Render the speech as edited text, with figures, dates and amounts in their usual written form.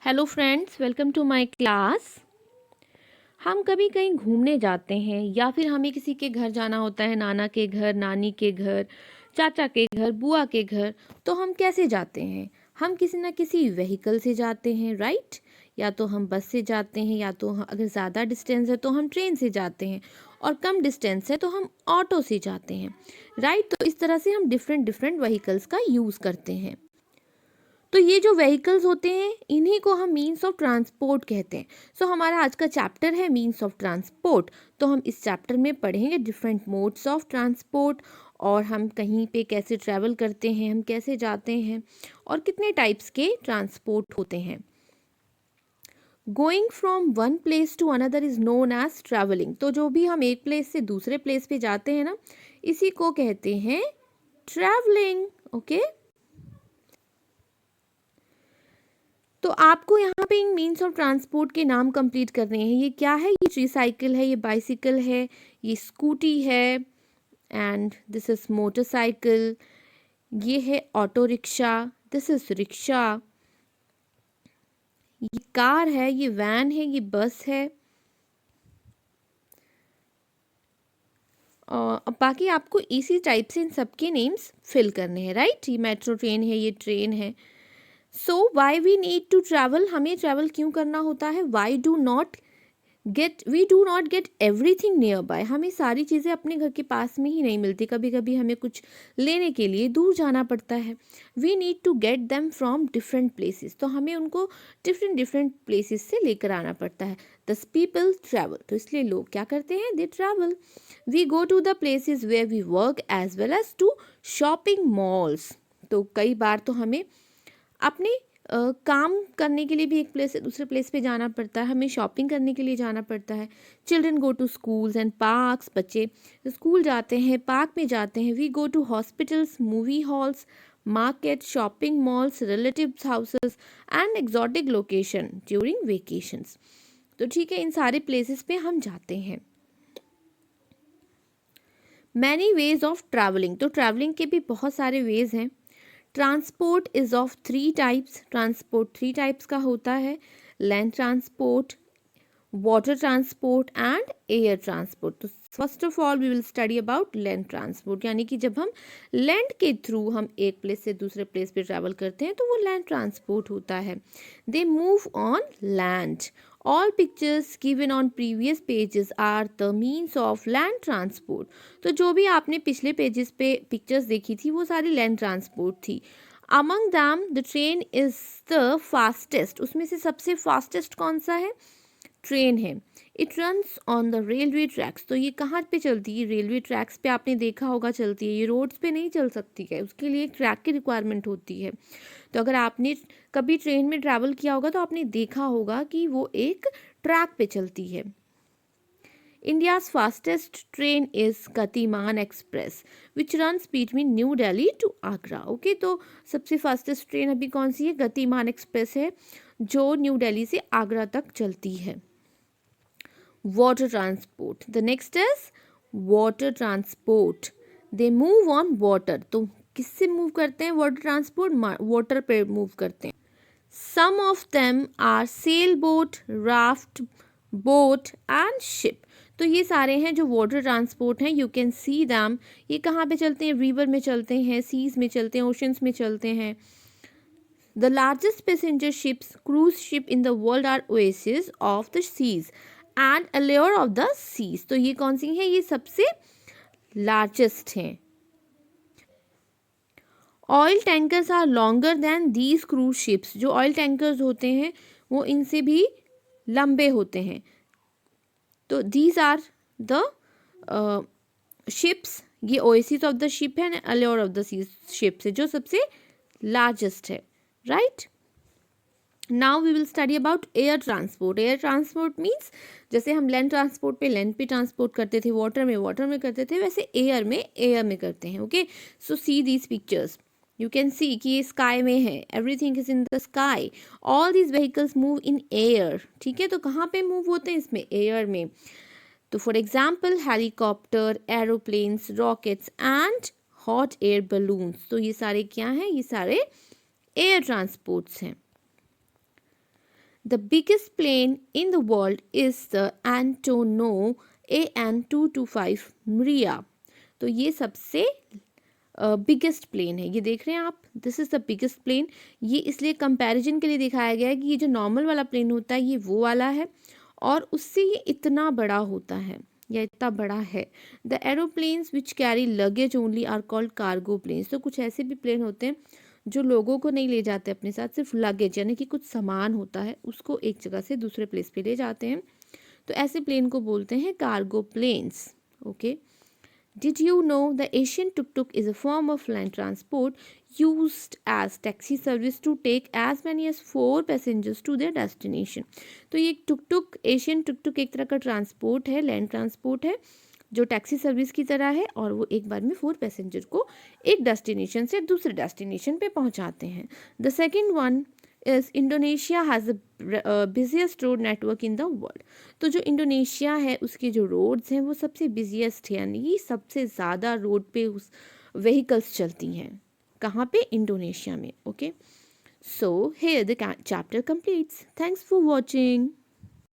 Hello friends, welcome to my class. हम कभी कहीं घूमने जाते हैं या फिर हमें किसी के घर जाना होता है, नाना के घर, नानी के घर, चाचा के घर, बुआ के घर। तो हम कैसे जाते हैं? हम किसी ना किसी व्हीकल से जाते हैं, राइट? या तो हम बस से जाते हैं, या तो अगर ज़्यादा डिस्टेंस है तो हम ट्रेन से जाते हैं, और कम डिस्टेंस है तो हम ऑटो से जाते हैं, राइट? तो इस तरह से हम डिफरेंट डिफरेंट व्हीकल्स का यूज़ करते हैं। तो ये जो व्हीकल्स होते हैं इन्हीं को हम मीन्स ऑफ ट्रांसपोर्ट कहते हैं। सो हमारा आज का चैप्टर है मीन्स ऑफ ट्रांसपोर्ट। तो हम इस चैप्टर में पढ़ेंगे डिफरेंट मोड्स ऑफ ट्रांसपोर्ट, और हम कहीं पे कैसे ट्रैवल करते हैं, हम कैसे जाते हैं, और कितने टाइप्स के ट्रांसपोर्ट होते हैं। Going from one place to another is known as travelling. तो जो भी हम एक प्लेस से दूसरे प्लेस पे जाते हैं ना, इसी को कहते हैं ट्रैवलिंग। ओके, तो आपको यहाँ पे इन मीन्स ऑफ ट्रांसपोर्ट के नाम कंप्लीट करने हैं। ये क्या है? ये ट्रीसाइकिल है, ये बाइसिकल है, ये स्कूटी है, एंड दिस इज मोटरसाइकिल। ये है auto rickshaw, this is rickshaw. ये कार है, ये वैन है, ये बस है। और अब बाकी आपको इसी टाइप से इन सबके नेम्स फिल करने हैं, राइट? ये मेट्रो ट्रेन है, ये ट्रेन है। So why we need to travel, हमें ट्रैवल क्यों करना होता है? We do not get everything nearby. हमें सारी चीज़ें अपने घर के पास में ही नहीं मिलती, कभी कभी हमें कुछ लेने के लिए दूर जाना पड़ता है। We need to get them from different places, तो हमें उनको डिफरेंट डिफरेंट प्लेसेस से लेकर आना पड़ता है। दस पीपल ट्रैवल, तो इसलिए लोग क्या करते हैं? They travel. We go to the places where we work as well as to shopping malls. तो कई बार तो हमें अपने काम करने के लिए भी एक प्लेस से दूसरे प्लेस पे जाना पड़ता है, हमें शॉपिंग करने के लिए जाना पड़ता है। Children go to schools and parks, बच्चे स्कूल जाते हैं, पार्क में जाते हैं। We go to hospitals, movie halls, market, shopping malls, relatives houses and exotic location during vacations. तो ठीक है, इन सारे प्लेसेस पे हम जाते हैं। मैनी वेज ऑफ ट्रैवलिंग, तो ट्रैवलिंग के भी बहुत सारे वेज हैं। Transport is of three types, transport three types का होता है। Land transport, water transport and air transport. तो first of all we will study about land transport, यानी कि जब हम लैंड के थ्रू हम एक प्लेस से दूसरे प्लेस पे ट्रैवल करते हैं तो वो लैंड ट्रांसपोर्ट होता है। They move on land. All pictures given on previous pages are the means of land transport. तो जो भी आपने पिछले पेजेस पे पिक्चर्स देखी थी वो सारी लैंड ट्रांसपोर्ट थी। Among them the train is the fastest, उसमें से सबसे फास्टेस्ट कौन सा है? ट्रेन है। It runs on the railway tracks, तो ये कहाँ पे चलती है? रेलवे ट्रैक्स पे आपने देखा होगा चलती है, ये रोड्स पे नहीं चल सकती है, उसके लिए एक ट्रैक की रिक्वायरमेंट होती है। तो अगर आपने कभी ट्रेन में ट्रैवल किया होगा तो आपने देखा होगा कि वो एक ट्रैक पे चलती है। India's fastest train is Gatiman Express which runs between New Delhi to Agra. Okay, तो सबसे फास्टेस्ट ट्रेन अभी कौन सी है? गतिमान एक्सप्रेस है, जो न्यू दिल्ली से आगरा तक चलती है। Water transport, the next is water transport. They move on water, तो किससे मूव करते हैं? वाटर ट्रांसपोर्ट वाटर पे मूव करते हैं। Some of them are sail boat, raft, boat and ship. तो ये सारे हैं जो वाटर ट्रांसपोर्ट हैं। You can see them. ये कहाँ पे चलते हैं? रिवर में चलते हैं, सीज में चलते हैं, ओशंस में चलते हैं। The largest passenger ships, cruise ship in the world are Oasis of the Seas and Allure of the Seas. तो ये कौन सी है? ये सबसे लार्जेस्ट हैं। Oil tankers are longer than these cruise ships. जो ऑयल टैंकर्स होते हैं वो इनसे भी लंबे होते हैं। तो दीज आर द शिप्स, ये ओएसिस ऑफ द शिप है, Allure of the Seas ships है, जो सबसे लार्जेस्ट है, right? Now we will study about air transport. Air transport means जैसे हम लैंड ट्रांसपोर्ट पे लैंड पे ट्रांसपोर्ट करते थे, वाटर में करते थे, वैसे एयर में करते हैं। Okay, so see these pictures, you can सी कि ये स्काई में है, everything is in the sky, all these vehicles move in air. ठीक है, तो कहाँ पे मूव होते हैं? इसमें, एयर में। तो for example helicopter, aeroplanes, rockets and hot air balloons. तो ये सारे क्या हैं? ये सारे एयर ट्रांसपोर्ट्स हैं। The biggest plane in the world is the Antonov AN225 Mriya. तो ये सबसे बिगेस्ट प्लेन है, ये देख रहे हैं आप, this is the biggest plane. ये इसलिए कंपैरिजन के लिए दिखाया गया है कि ये जो नॉर्मल वाला प्लेन होता है ये वो वाला है और उससे ये इतना बड़ा होता है या इतना बड़ा है। The aeroplanes which carry luggage only are called cargo planes. तो कुछ ऐसे भी प्लेन होते हैं जो लोगों को नहीं ले जाते अपने साथ, सिर्फ लगेज यानी कि कुछ सामान होता है उसको एक जगह से दूसरे प्लेस पे ले जाते हैं, तो ऐसे प्लेन को बोलते हैं cargo planes. Okay, did you know the Asian tuk-tuk is a form of land transport used as taxi service to take as many as 4 passengers to their destination? तो ये टुक-टुक, एशियन टुक-टुक एक तरह का transport है, land transport है जो taxi service की तरह है और वो एक बार में 4 पैसेंजर को एक डेस्टिनेशन से दूसरे डेस्टिनेशन पे पहुंचाते हैं। The second one is Indonesia has the busiest road network in the world. तो जो इंडोनेशिया है उसके जो रोड्स हैं वो सबसे बिजिएस्ट है, यानी सबसे ज़्यादा रोड पे उस व्हीकल्स चलती हैं। कहाँ पे? इंडोनेशिया में। Okay, so here the chapter completes. Thanks for watching.